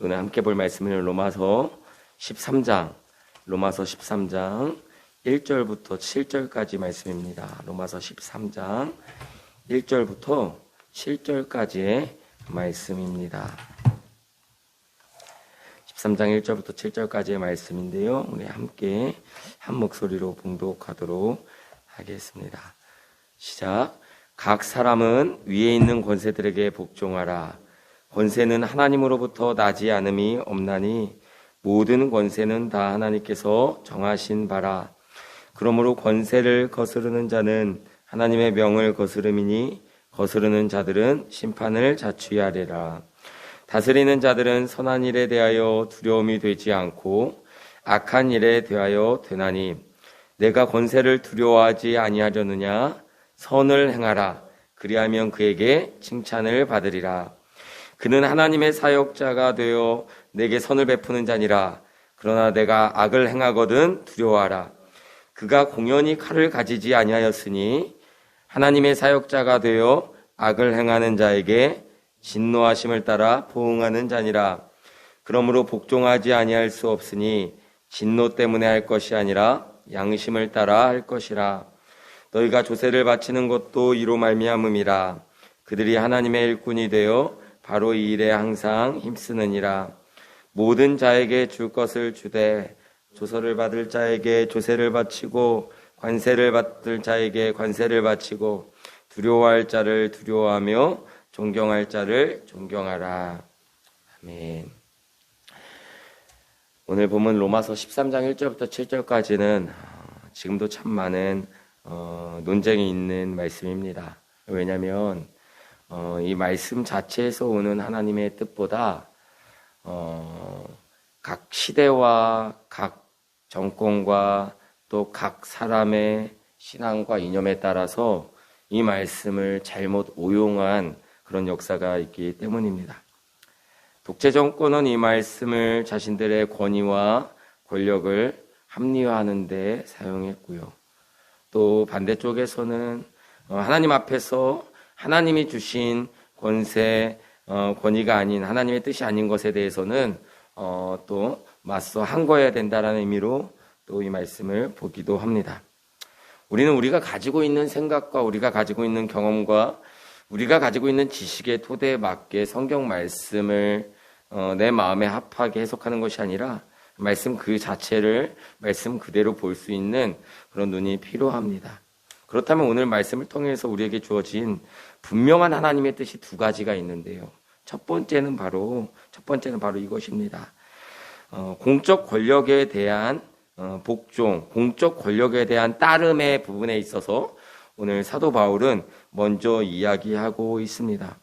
오늘 함께 볼 말씀은 로마서 13장 1절부터 7절까지 말씀입니다. 로마서 13장 1절부터 7절까지의 말씀입니다. 13장 1절부터 7절까지의 말씀인데요. 우리 함께 한 목소리로 봉독하도록 하겠습니다. 시작. 각 사람은 위에 있는 권세들에게 복종하라. 권세는 하나님으로부터 나지 않음이 없나니 모든 권세는 다 하나님께서 정하신 바라. 그러므로 권세를 거스르는 자는 하나님의 명을 거스름이니 거스르는 자들은 심판을 자취하리라. 다스리는 자들은 선한 일에 대하여 두려움이 되지 않고 악한 일에 대하여 되나니 내가 권세를 두려워하지 아니하려느냐. 선을 행하라. 그리하면 그에게 칭찬을 받으리라. 그는 하나님의 사역자가 되어 내게 선을 베푸는 자니라. 그러나 내가 악을 행하거든 두려워하라. 그가 공연히 칼을 가지지 아니하였으니 하나님의 사역자가 되어 악을 행하는 자에게 진노하심을 따라 포응하는 자니라. 그러므로 복종하지 아니할 수 없으니 진노 때문에 할 것이 아니라 양심을 따라 할 것이라. 너희가 조세를 바치는 것도 이로 말미암음이라. 그들이 하나님의 일꾼이 되어 바로 이 일에 항상 힘쓰느니라. 모든 자에게 줄 것을 주되 조서를 받을 자에게 조세를 바치고 관세를 받을 자에게 관세를 바치고 두려워할 자를 두려워하며 존경할 자를 존경하라. 아멘. 오늘 보면 로마서 13장 1절부터 7절까지는 지금도 참 많은 논쟁이 있는 말씀입니다. 왜냐하면 이 말씀 자체에서 오는 하나님의 뜻보다 각 시대와 각 정권과 또 각 사람의 신앙과 이념에 따라서 이 말씀을 잘못 오용한 그런 역사가 있기 때문입니다. 독재 정권은 이 말씀을 자신들의 권위와 권력을 합리화하는 데 사용했고요. 또 반대쪽에서는 하나님 앞에서 하나님이 주신 권세, 권위가 아닌 하나님의 뜻이 아닌 것에 대해서는 또 맞서 항거해야 된다라는 의미로 또 이 말씀을 보기도 합니다. 우리는 우리가 가지고 있는 생각과 우리가 가지고 있는 경험과 우리가 가지고 있는 지식의 토대에 맞게 성경 말씀을 내 마음에 합하게 해석하는 것이 아니라 말씀 그 자체를 말씀 그대로 볼 수 있는 그런 눈이 필요합니다. 그렇다면 오늘 말씀을 통해서 우리에게 주어진 분명한 하나님의 뜻이 두 가지가 있는데요. 첫 번째는 바로 이것입니다. 공적 권력에 대한 복종, 공적 권력에 대한 따름의 부분에 있어서 오늘 사도 바울은 먼저 이야기하고 있습니다.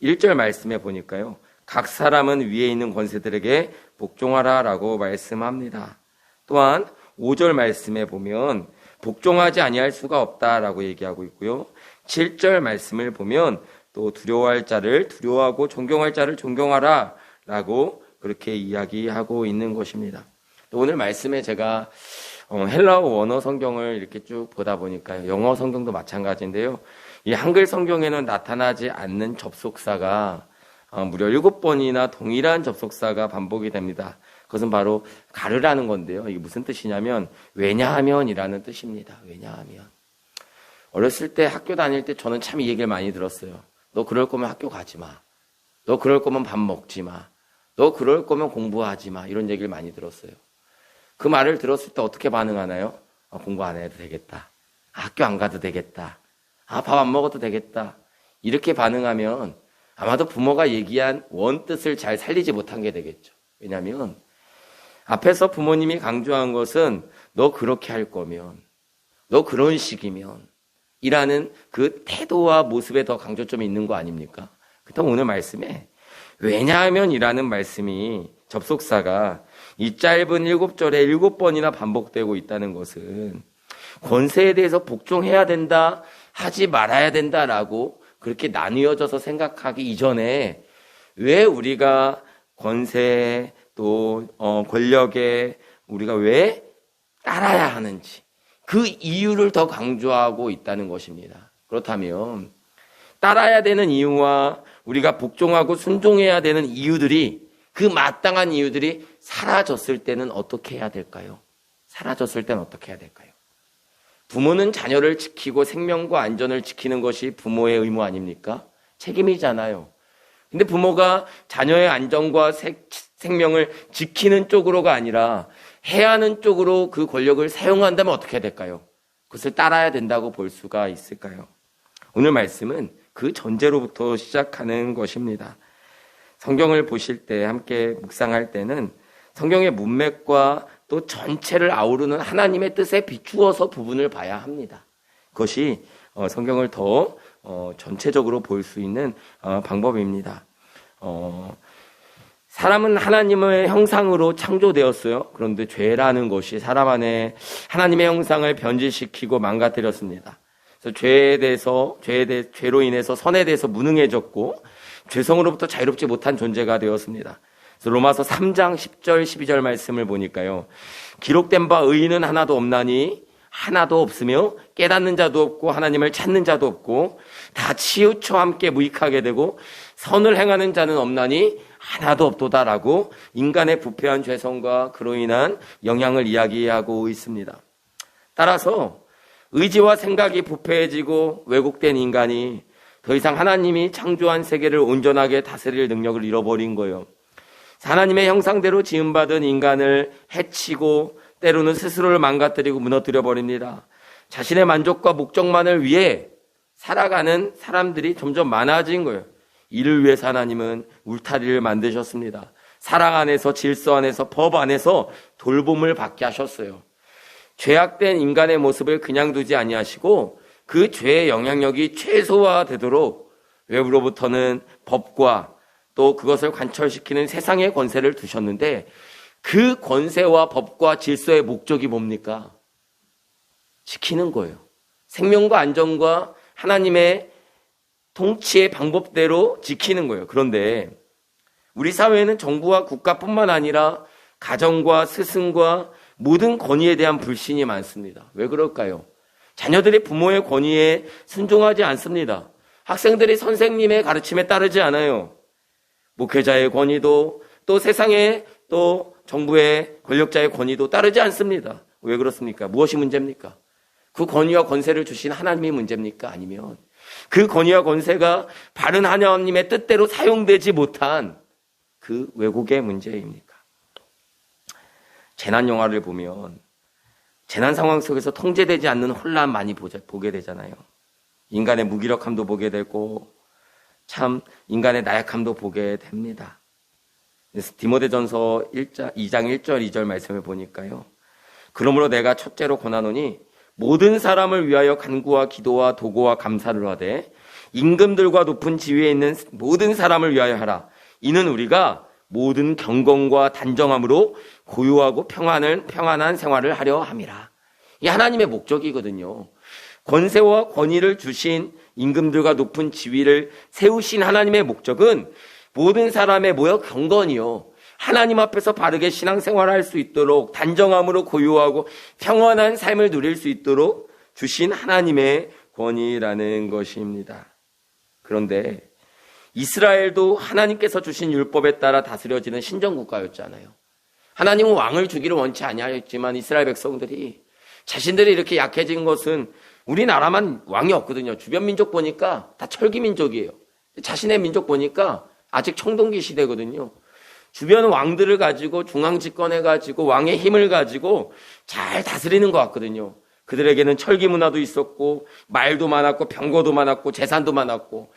1절 말씀에 보니까요. 각 사람은 위에 있는 권세들에게 복종하라 라고 말씀합니다. 또한 5절 말씀에 보면 복종하지 아니할 수가 없다라고 얘기하고 있고요. 7절 말씀을 보면 또 두려워할 자를 두려워하고 존경할 자를 존경하라 라고 그렇게 이야기하고 있는 것입니다. 또 오늘 말씀에 제가 헬라어 원어 성경을 이렇게 쭉 보다 보니까 영어 성경도 마찬가지인데요. 이 한글 성경에는 나타나지 않는 접속사가 무려 7번이나 동일한 접속사가 반복이 됩니다. 그것은 바로 가르라는 건데요. 이게 무슨 뜻이냐면 왜냐하면이라는 뜻입니다. 왜냐하면. 어렸을 때 학교 다닐 때 저는 참 이 얘기를 많이 들었어요. 너 그럴 거면 학교 가지 마. 너 그럴 거면 밥 먹지 마. 너 그럴 거면 공부하지 마. 이런 얘기를 많이 들었어요. 그 말을 들었을 때 어떻게 반응하나요? 공부 안 해도 되겠다. 학교 안 가도 되겠다. 밥 안 먹어도 되겠다. 이렇게 반응하면 아마도 부모가 얘기한 원뜻을 잘 살리지 못한 게 되겠죠. 왜냐하면 앞에서 부모님이 강조한 것은 너 그렇게 할 거면, 너 그런 식이면 이라는 그 태도와 모습에 더 강조점이 있는 거 아닙니까? 그렇다면 오늘 말씀에 왜냐하면 이라는 말씀이 접속사가 이 짧은 7절에 7번이나 반복되고 있다는 것은 권세에 대해서 복종해야 된다, 하지 말아야 된다라고 그렇게 나뉘어져서 생각하기 이전에 왜 우리가 권세 또 권력에 우리가 왜 따라야 하는지 그 이유를 더 강조하고 있다는 것입니다. 그렇다면 따라야 되는 이유와 우리가 복종하고 순종해야 되는 이유들이 그 마땅한 이유들이 사라졌을 때는 어떻게 해야 될까요? 사라졌을 때는 어떻게 해야 될까요? 부모는 자녀를 지키고 생명과 안전을 지키는 것이 부모의 의무 아닙니까? 책임이잖아요. 근데 부모가 자녀의 안전과 생명을 지키는 쪽으로가 아니라 해하는 쪽으로 그 권력을 사용한다면 어떻게 해야 될까요? 그것을 따라야 된다고 볼 수가 있을까요? 오늘 말씀은 그 전제로부터 시작하는 것입니다. 성경을 보실 때, 함께 묵상할 때는 성경의 문맥과 또 전체를 아우르는 하나님의 뜻에 비추어서 부분을 봐야 합니다. 그것이 성경을 더 전체적으로 볼 수 있는 방법입니다. 사람은 하나님의 형상으로 창조되었어요. 그런데 죄라는 것이 사람 안에 하나님의 형상을 변질시키고 망가뜨렸습니다. 그래서 죄로 인해서 선에 대해서 무능해졌고 죄성으로부터 자유롭지 못한 존재가 되었습니다. 그래서 로마서 3장 10절 12절 말씀을 보니까요. 기록된 바 의인은 하나도 없나니 하나도 없으며 깨닫는 자도 없고 하나님을 찾는 자도 없고 다 치우쳐 함께 무익하게 되고 선을 행하는 자는 없나니 하나도 없도다라고 인간의 부패한 죄성과 그로 인한 영향을 이야기하고 있습니다. 따라서 의지와 생각이 부패해지고 왜곡된 인간이 더 이상 하나님이 창조한 세계를 온전하게 다스릴 능력을 잃어버린 거예요. 하나님의 형상대로 지음받은 인간을 해치고 때로는 스스로를 망가뜨리고 무너뜨려 버립니다. 자신의 만족과 목적만을 위해 살아가는 사람들이 점점 많아진 거예요. 이를 위해서 하나님은 울타리를 만드셨습니다. 사랑 안에서, 질서 안에서, 법 안에서 돌봄을 받게 하셨어요. 죄악된 인간의 모습을 그냥 두지 아니하시고 그 죄의 영향력이 최소화되도록 외부로부터는 법과 또 그것을 관철시키는 세상의 권세를 두셨는데 그 권세와 법과 질서의 목적이 뭡니까? 지키는 거예요. 생명과 안전과 하나님의 통치의 방법대로 지키는 거예요. 그런데 우리 사회에는 정부와 국가뿐만 아니라 가정과 스승과 모든 권위에 대한 불신이 많습니다. 왜 그럴까요? 자녀들이 부모의 권위에 순종하지 않습니다. 학생들이 선생님의 가르침에 따르지 않아요. 목회자의 권위도 또 세상의 또 정부의 권력자의 권위도 따르지 않습니다. 왜 그렇습니까? 무엇이 문제입니까? 그 권위와 권세를 주신 하나님이 문제입니까? 아니면 그 권위와 권세가 바른 하나님의 뜻대로 사용되지 못한 그 왜곡의 문제입니까? 재난 영화를 보면 재난 상황 속에서 통제되지 않는 혼란 많이 보게 되잖아요. 인간의 무기력함도 보게 되고 참 인간의 나약함도 보게 됩니다. 그래서 디모데전서 2장 1절 2절 말씀을 보니까요. 그러므로 내가 첫째로 권하노니 모든 사람을 위하여 간구와 기도와 도고와 감사를 하되 임금들과 높은 지위에 있는 모든 사람을 위하여 하라. 이는 우리가 모든 경건과 단정함으로 고요하고 평안한 생활을 하려 함이라. 이 하나님의 목적이거든요. 권세와 권위를 주신 임금들과 높은 지위를 세우신 하나님의 목적은 모든 사람의 경건이요. 하나님 앞에서 바르게 신앙생활을 할 수 있도록 단정함으로 고요하고 평안한 삶을 누릴 수 있도록 주신 하나님의 권위라는 것입니다. 그런데 이스라엘도 하나님께서 주신 율법에 따라 다스려지는 신정국가였잖아요. 하나님은 왕을 주기를 원치 아니하였지만 이스라엘 백성들이 자신들이 이렇게 약해진 것은 우리나라만 왕이 없거든요. 주변 민족 보니까 다 철기 민족이에요. 자신의 민족 보니까 아직 청동기 시대거든요. 주변 왕들을 가지고 중앙 집권해가지고 왕의 힘을 가지고 잘 다스리는 것 같거든요. 그들에게는 철기 문화도 있었고 말도 많았고 병거도 많았고 재산도 많았고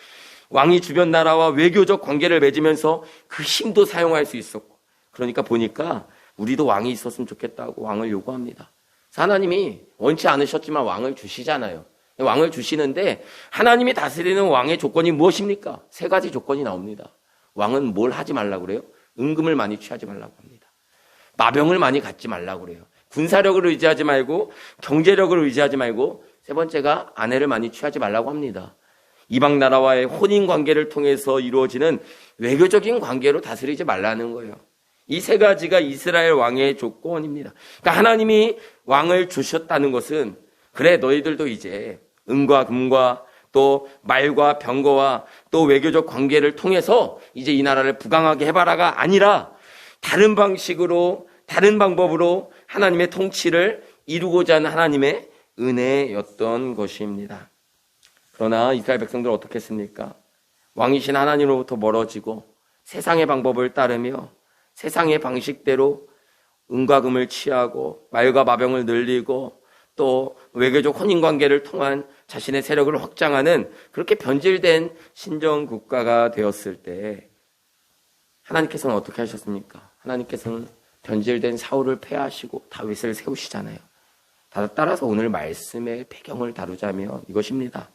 왕이 주변 나라와 외교적 관계를 맺으면서 그 힘도 사용할 수 있었고 그러니까 보니까 우리도 왕이 있었으면 좋겠다고 왕을 요구합니다. 하나님이 원치 않으셨지만 왕을 주시잖아요. 왕을 주시는데 하나님이 다스리는 왕의 조건이 무엇입니까? 3가지 조건이 나옵니다. 왕은 뭘 하지 말라고 그래요? 은금을 많이 취하지 말라고 합니다. 마병을 많이 갖지 말라고 그래요. 군사력을 의지하지 말고 경제력을 의지하지 말고 3번째가 아내를 많이 취하지 말라고 합니다. 이방 나라와의 혼인 관계를 통해서 이루어지는 외교적인 관계로 다스리지 말라는 거예요. 이 3가지가 이스라엘 왕의 조건입니다. 그러니까 하나님이 왕을 주셨다는 것은 그래 너희들도 이제 은과 금과 또 말과 병거와 또 외교적 관계를 통해서 이제 이 나라를 부강하게 해봐라가 아니라 다른 방식으로, 다른 방법으로 하나님의 통치를 이루고자 하는 하나님의 은혜였던 것입니다. 그러나 이스라엘 백성들은 어떻게 했습니까? 왕이신 하나님으로부터 멀어지고 세상의 방법을 따르며 세상의 방식대로 은과 금을 취하고 말과 마병을 늘리고 또 외교적 혼인관계를 통한 자신의 세력을 확장하는 그렇게 변질된 신정국가가 되었을 때 하나님께서는 어떻게 하셨습니까? 하나님께서는 변질된 사울을 폐하시고 다윗을 세우시잖아요. 따라서 오늘 말씀의 배경을 다루자면 이것입니다.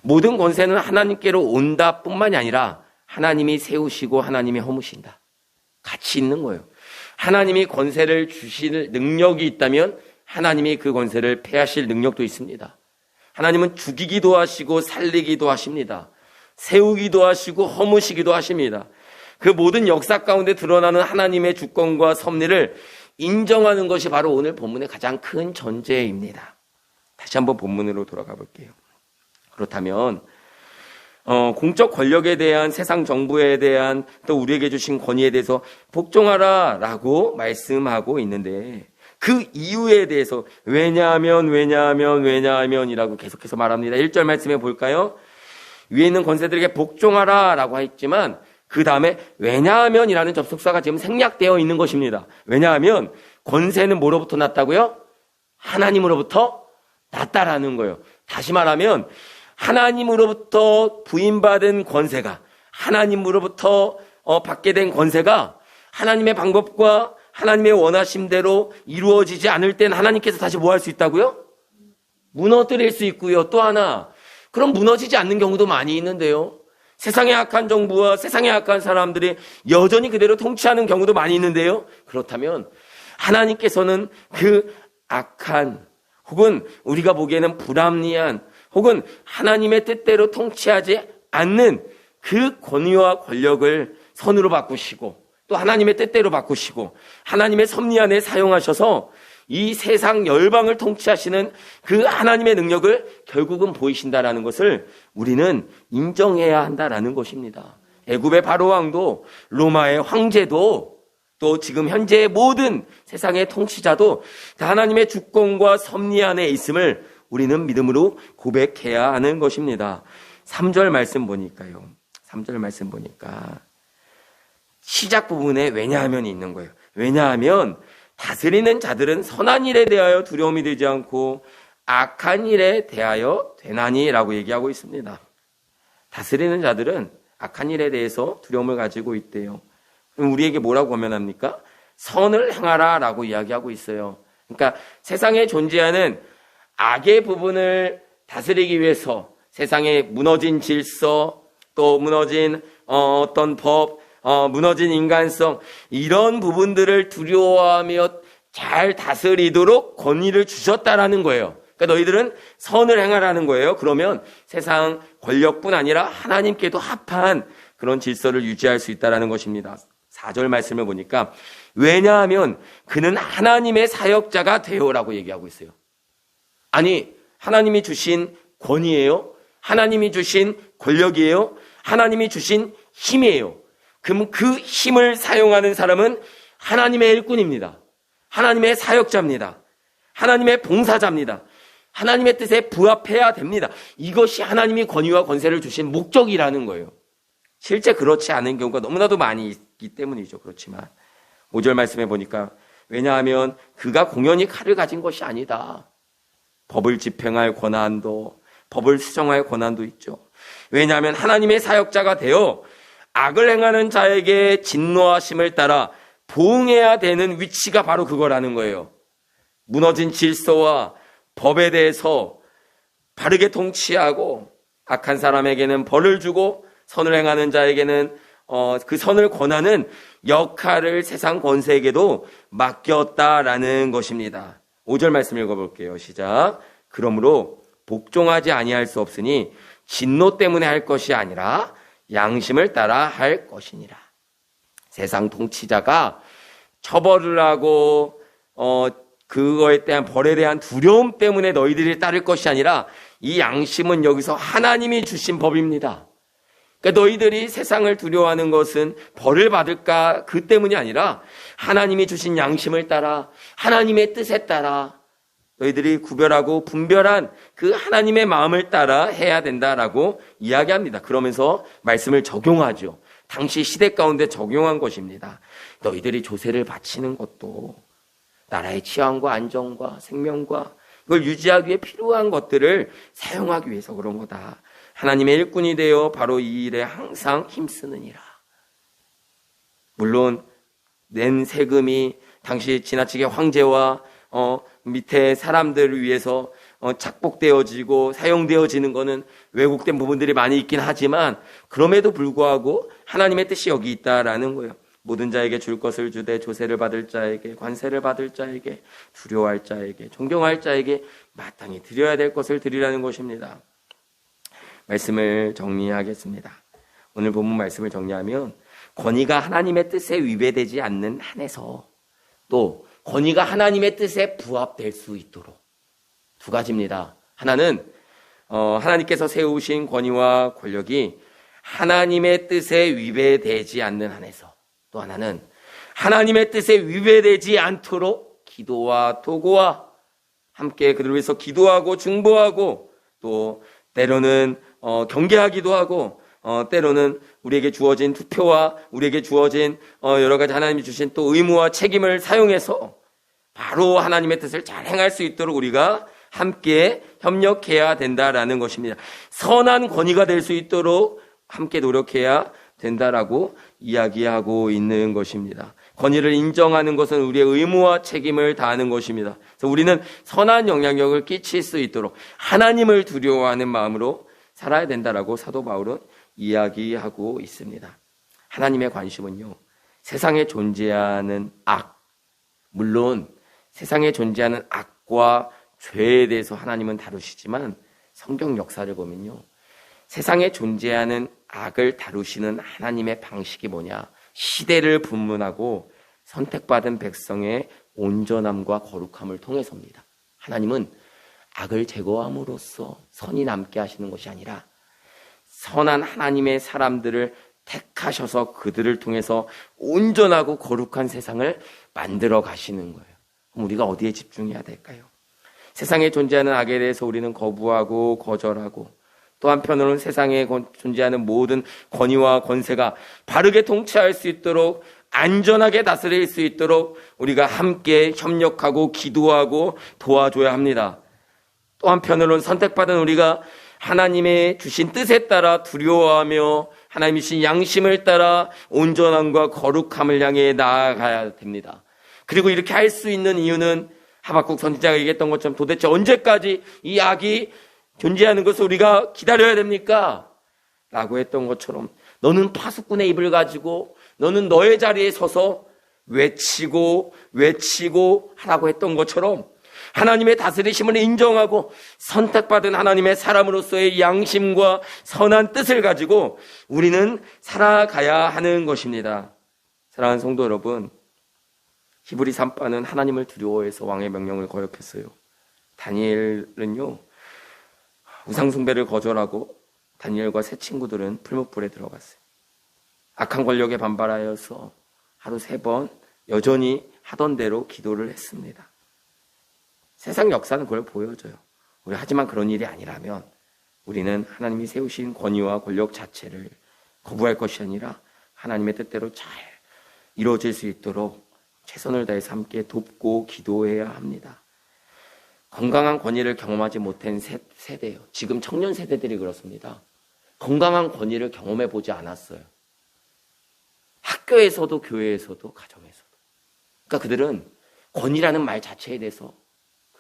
모든 권세는 하나님께로 온다 뿐만이 아니라 하나님이 세우시고 하나님이 허무신다. 같이 있는 거예요. 하나님이 권세를 주실 능력이 있다면 하나님이 그 권세를 폐하실 능력도 있습니다. 하나님은 죽이기도 하시고 살리기도 하십니다. 세우기도 하시고 허무시기도 하십니다. 그 모든 역사 가운데 드러나는 하나님의 주권과 섭리를 인정하는 것이 바로 오늘 본문의 가장 큰 전제입니다. 다시 한번 본문으로 돌아가 볼게요. 그렇다면 공적 권력에 대한 세상 정부에 대한 또 우리에게 주신 권위에 대해서 복종하라 라고 말씀하고 있는데 그 이유에 대해서 왜냐하면이라고 계속해서 말합니다. 1절 말씀해 볼까요? 위에 있는 권세들에게 복종하라 라고 했지만 그 다음에 왜냐하면이라는 접속사가 지금 생략되어 있는 것입니다. 왜냐하면 권세는 뭐로부터 났다고요? 하나님으로부터 났다라는 거예요. 다시 말하면 하나님으로부터 부임받은 권세가, 하나님으로부터 받게 된 권세가 하나님의 방법과 하나님의 원하심대로 이루어지지 않을 땐 하나님께서 다시 뭐 할 수 있다고요? 무너뜨릴 수 있고요. 또 하나, 그럼 무너지지 않는 경우도 많이 있는데요. 세상의 악한 정부와 세상의 악한 사람들이 여전히 그대로 통치하는 경우도 많이 있는데요. 그렇다면 하나님께서는 그 악한 혹은 우리가 보기에는 불합리한 혹은 하나님의 뜻대로 통치하지 않는 그 권위와 권력을 선으로 바꾸시고 또 하나님의 뜻대로 바꾸시고 하나님의 섭리 안에 사용하셔서 이 세상 열방을 통치하시는 그 하나님의 능력을 결국은 보이신다라는 것을 우리는 인정해야 한다라는 것입니다. 애굽의 바로 왕도 로마의 황제도 또 지금 현재의 모든 세상의 통치자도 다 하나님의 주권과 섭리 안에 있음을 우리는 믿음으로 고백해야 하는 것입니다. 3절 말씀 보니까요. 3절 말씀 보니까 시작 부분에 왜냐하면이 있는 거예요. 왜냐하면 다스리는 자들은 선한 일에 대하여 두려움이 되지 않고 악한 일에 대하여 되나니라고 얘기하고 있습니다. 다스리는 자들은 악한 일에 대해서 두려움을 가지고 있대요. 그럼 우리에게 뭐라고 권면합니까? 선을 행하라라고 이야기하고 있어요. 그러니까 세상에 존재하는 악의 부분을 다스리기 위해서 세상에 무너진 질서, 또 무너진 어떤 법, 무너진 인간성 이런 부분들을 두려워하며 잘 다스리도록 권위를 주셨다라는 거예요. 그러니까 너희들은 선을 행하라는 거예요. 그러면 세상 권력뿐 아니라 하나님께도 합한 그런 질서를 유지할 수 있다는 것입니다. 4절 말씀을 보니까 왜냐하면 그는 하나님의 사역자가 되어라고 얘기하고 있어요. 아니 하나님이 주신 권위예요? 하나님이 주신 권력이에요? 하나님이 주신 힘이에요. 그럼 그 힘을 사용하는 사람은 하나님의 일꾼입니다. 하나님의 사역자입니다. 하나님의 봉사자입니다. 하나님의 뜻에 부합해야 됩니다. 이것이 하나님이 권위와 권세를 주신 목적이라는 거예요. 실제 그렇지 않은 경우가 너무나도 많이 있기 때문이죠. 그렇지만 5절 말씀해 보니까 왜냐하면 그가 공연히 칼을 가진 것이 아니다. 법을 집행할 권한도 법을 수정할 권한도 있죠. 왜냐하면 하나님의 사역자가 되어 악을 행하는 자에게 진노하심을 따라 보응해야 되는 위치가 바로 그거라는 거예요. 무너진 질서와 법에 대해서 바르게 통치하고 악한 사람에게는 벌을 주고 선을 행하는 자에게는 그 선을 권하는 역할을 세상 권세에게도 맡겼다라는 것입니다. 5절 말씀 읽어볼게요. 시작. 그러므로 복종하지 아니할 수 없으니 진노 때문에 할 것이 아니라 양심을 따라 할 것이니라. 세상 통치자가 처벌을 하고 그거에 대한 벌에 대한 두려움 때문에 너희들이 따를 것이 아니라 이 양심은 여기서 하나님이 주신 법입니다. 그러니까 너희들이 세상을 두려워하는 것은 벌을 받을까 그 때문이 아니라 하나님이 주신 양심을 따라 하나님의 뜻에 따라 너희들이 구별하고 분별한 그 하나님의 마음을 따라 해야 된다라고 이야기합니다. 그러면서 말씀을 적용하죠. 당시 시대 가운데 적용한 것입니다. 너희들이 조세를 바치는 것도 나라의 치안과 안정과 생명과 그걸 유지하기 위해 필요한 것들을 사용하기 위해서 그런 거다. 하나님의 일꾼이 되어 바로 이 일에 항상 힘쓰느니라. 물론 낸 세금이 당시 지나치게 황제와 밑에 사람들을 위해서 착복되어지고 사용되어지는 것은 왜곡된 부분들이 많이 있긴 하지만 그럼에도 불구하고 하나님의 뜻이 여기 있다라는 거예요. 모든 자에게 줄 것을 주되 조세를 받을 자에게 관세를 받을 자에게 두려워할 자에게 존경할 자에게 마땅히 드려야 될 것을 드리라는 것입니다. 말씀을 정리하겠습니다. 오늘 본문 말씀을 정리하면 권위가 하나님의 뜻에 위배되지 않는 한에서 또 권위가 하나님의 뜻에 부합될 수 있도록 두 가지입니다. 하나는 하나님께서 세우신 권위와 권력이 하나님의 뜻에 위배되지 않는 한에서 또 하나는 하나님의 뜻에 위배되지 않도록 기도와 도구와 함께 그들을 위해서 기도하고 중보하고 또 때로는 경계하기도 하고 때로는 우리에게 주어진 투표와 우리에게 주어진 여러 가지 하나님이 주신 또 의무와 책임을 사용해서 바로 하나님의 뜻을 잘 행할 수 있도록 우리가 함께 협력해야 된다라는 것입니다. 선한 권위가 될 수 있도록 함께 노력해야 된다라고 이야기하고 있는 것입니다. 권위를 인정하는 것은 우리의 의무와 책임을 다하는 것입니다. 그래서 우리는 선한 영향력을 끼칠 수 있도록 하나님을 두려워하는 마음으로 살아야 된다라고 사도 바울은 이야기하고 있습니다. 하나님의 관심은요, 세상에 존재하는 악, 물론 세상에 존재하는 악과 죄에 대해서 하나님은 다루시지만 성경 역사를 보면요, 세상에 존재하는 악을 다루시는 하나님의 방식이 뭐냐? 시대를 분문하고 선택받은 백성의 온전함과 거룩함을 통해서입니다. 하나님은 악을 제거함으로써 선이 남게 하시는 것이 아니라 선한 하나님의 사람들을 택하셔서 그들을 통해서 온전하고 거룩한 세상을 만들어 가시는 거예요. 그럼 우리가 어디에 집중해야 될까요? 세상에 존재하는 악에 대해서 우리는 거부하고 거절하고 또 한편으로는 세상에 존재하는 모든 권위와 권세가 바르게 통치할 수 있도록 안전하게 다스릴 수 있도록 우리가 함께 협력하고 기도하고 도와줘야 합니다. 또 한편으로는 선택받은 우리가 하나님의 주신 뜻에 따라 두려워하며 하나님이 주신 양심을 따라 온전함과 거룩함을 향해 나아가야 됩니다. 그리고 이렇게 할 수 있는 이유는 하박국 선지자가 얘기했던 것처럼 도대체 언제까지 이 악이 존재하는 것을 우리가 기다려야 됩니까? 라고 했던 것처럼 너는 파수꾼의 입을 가지고 너는 너의 자리에 서서 외치고 하라고 했던 것처럼 하나님의 다스리심을 인정하고 선택받은 하나님의 사람으로서의 양심과 선한 뜻을 가지고 우리는 살아가야 하는 것입니다. 사랑하는 성도 여러분, 히브리 3파는 하나님을 두려워해서 왕의 명령을 거역했어요. 다니엘은요, 우상숭배를 거절하고 다니엘과 세 친구들은 풀무불에 들어갔어요. 악한 권력에 반발하여서 하루 3번 여전히 하던 대로 기도를 했습니다. 세상 역사는 그걸 보여줘요. 하지만 그런 일이 아니라면 우리는 하나님이 세우신 권위와 권력 자체를 거부할 것이 아니라 하나님의 뜻대로 잘 이루어질 수 있도록 최선을 다해서 함께 돕고 기도해야 합니다. 건강한 권위를 경험하지 못한 세대예요. 지금 청년 세대들이 그렇습니다. 건강한 권위를 경험해 보지 않았어요. 학교에서도 교회에서도 가정에서도. 그러니까 그들은 권위라는 말 자체에 대해서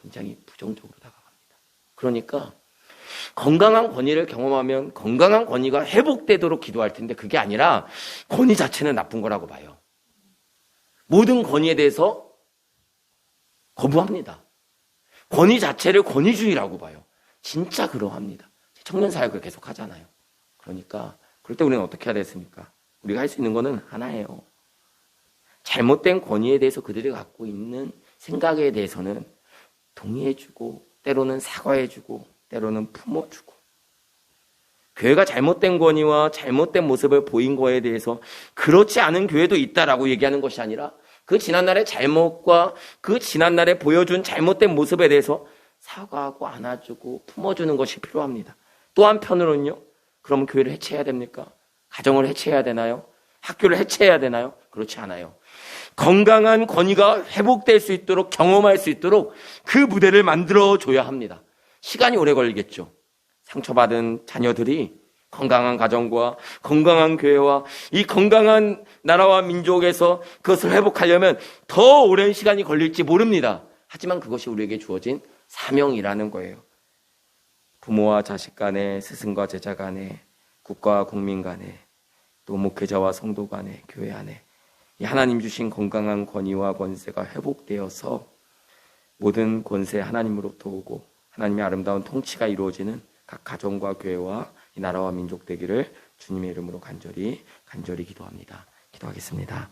굉장히 부정적으로 다가갑니다. 그러니까 건강한 권위를 경험하면 건강한 권위가 회복되도록 기도할 텐데 그게 아니라 권위 자체는 나쁜 거라고 봐요. 모든 권위에 대해서 거부합니다. 권위 자체를 권위주의라고 봐요. 진짜 그러합니다. 청년 사역을 계속 하잖아요. 그러니까 그럴 때 우리는 어떻게 해야 됐습니까? 우리가 할 수 있는 거는 하나예요. 잘못된 권위에 대해서 그들이 갖고 있는 생각에 대해서는 동의해주고 때로는 사과해주고 때로는 품어주고, 교회가 잘못된 권위와 잘못된 모습을 보인 거에 대해서 그렇지 않은 교회도 있다라고 얘기하는 것이 아니라 그 지난날의 잘못과 그 지난날에 보여준 잘못된 모습에 대해서 사과하고 안아주고 품어주는 것이 필요합니다. 또 한편으로는요, 그럼 교회를 해체해야 됩니까? 가정을 해체해야 되나요? 학교를 해체해야 되나요? 그렇지 않아요. 건강한 권위가 회복될 수 있도록, 경험할 수 있도록 그 무대를 만들어줘야 합니다. 시간이 오래 걸리겠죠. 상처받은 자녀들이 건강한 가정과 건강한 교회와 이 건강한 나라와 민족에서 그것을 회복하려면 더 오랜 시간이 걸릴지 모릅니다. 하지만 그것이 우리에게 주어진 사명이라는 거예요. 부모와 자식 간에, 스승과 제자 간에, 국가와 국민 간에, 또 목회자와 성도 간에, 교회 안에 이 하나님 주신 건강한 권위와 권세가 회복되어서 모든 권세 하나님으로부터 오고 하나님의 아름다운 통치가 이루어지는 각 가정과 교회와 이 나라와 민족 되기를 주님의 이름으로 간절히 기도합니다. 기도하겠습니다.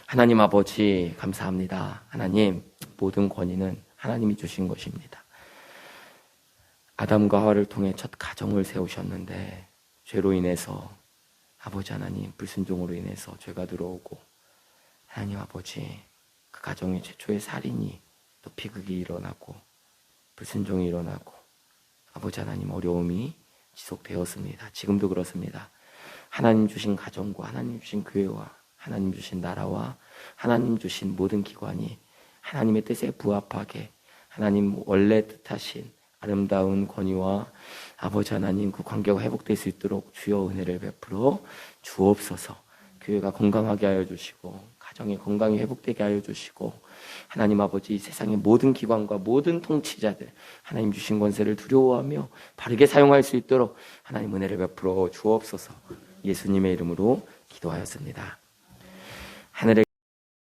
하나님 아버지 감사합니다. 하나님, 모든 권위는 하나님이 주신 것입니다. 아담과 하와를 통해 첫 가정을 세우셨는데 죄로 인해서 아버지 하나님, 불순종으로 인해서 죄가 들어오고 하나님 아버지, 그 가정의 최초의 살인이 또 비극이 일어나고 불순종이 일어나고 아버지 하나님, 어려움이 지속되었습니다. 지금도 그렇습니다. 하나님 주신 가정과 하나님 주신 교회와 하나님 주신 나라와 하나님 주신 모든 기관이 하나님의 뜻에 부합하게 하나님 원래 뜻하신 아름다운 권위와 아버지 하나님 그 관계가 회복될 수 있도록 주여 은혜를 베풀어 주옵소서. 교회가 건강하게 하여 주시고 가정이 건강히 회복되게 하여 주시고 하나님 아버지, 세상의 모든 기관과 모든 통치자들 하나님 주신 권세를 두려워하며 바르게 사용할 수 있도록 하나님 은혜를 베풀어 주옵소서. 예수님의 이름으로 기도하였습니다.